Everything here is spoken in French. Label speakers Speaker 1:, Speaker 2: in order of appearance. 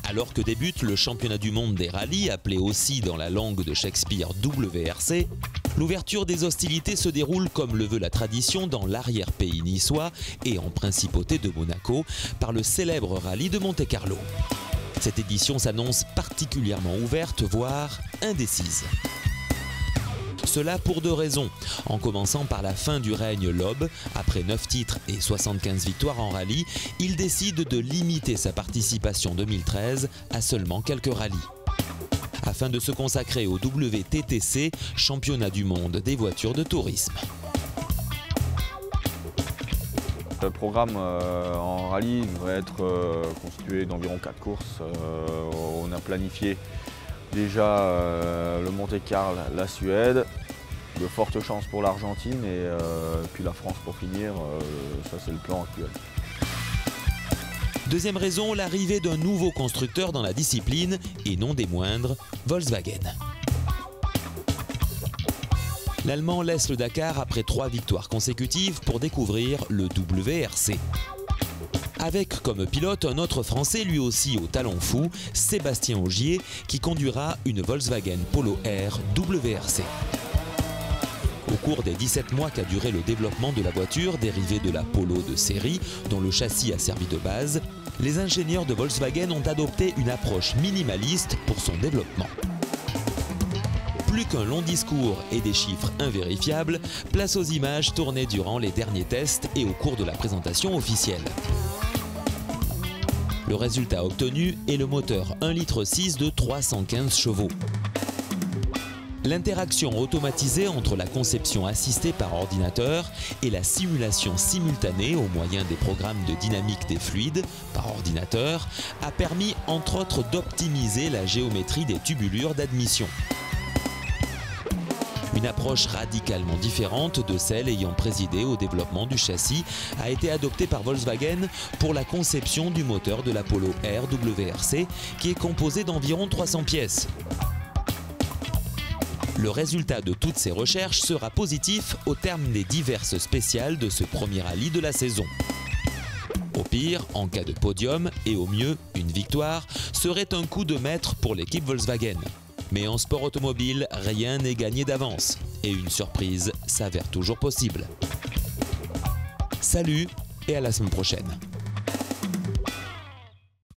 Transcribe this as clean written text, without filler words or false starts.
Speaker 1: Alors que débute le championnat du monde des rallyes, appelé aussi dans la langue de Shakespeare WRC, l'ouverture des hostilités se déroule comme le veut la tradition dans l'arrière-pays niçois et en principauté de Monaco par le célèbre rallye de Monte-Carlo. Cette édition s'annonce particulièrement ouverte, voire indécise. Cela pour deux raisons, en commençant par la fin du règne Loeb. Après 9 titres et 75 victoires en rallye, il décide de limiter sa participation 2013 à seulement quelques rallyes, afin de se consacrer au WTTC, championnat du monde des voitures de tourisme.
Speaker 2: Le programme en rallye devrait être constitué d'environ 4 courses. On a planifié déjà le Monte-Carlo, la Suède, de fortes chances pour l'Argentine et puis la France pour finir. Ça c'est le plan actuel.
Speaker 1: Deuxième raison, l'arrivée d'un nouveau constructeur dans la discipline et non des moindres, Volkswagen. L'Allemand laisse le Dakar après 3 victoires consécutives pour découvrir le WRC. Avec comme pilote un autre Français, lui aussi au talon fou, Sébastien Ogier, qui conduira une Volkswagen Polo R WRC. Au cours des 17 mois qu'a duré le développement de la voiture, dérivée de la Polo de série, dont le châssis a servi de base, les ingénieurs de Volkswagen ont adopté une approche minimaliste pour son développement. Plus qu'un long discours et des chiffres invérifiables, place aux images tournées durant les derniers tests et au cours de la présentation officielle. Le résultat obtenu est le moteur 1,6 litre de 315 chevaux. L'interaction automatisée entre la conception assistée par ordinateur et la simulation simultanée au moyen des programmes de dynamique des fluides par ordinateur a permis entre autres d'optimiser la géométrie des tubulures d'admission. Une approche radicalement différente de celle ayant présidé au développement du châssis a été adoptée par Volkswagen pour la conception du moteur de la Polo R WRC qui est composé d'environ 300 pièces. Le résultat de toutes ces recherches sera positif au terme des diverses spéciales de ce premier rallye de la saison. Au pire, en cas de podium, et au mieux, une victoire, serait un coup de maître pour l'équipe Volkswagen. Mais en sport automobile, rien n'est gagné d'avance et une surprise s'avère toujours possible. Salut et à la semaine prochaine.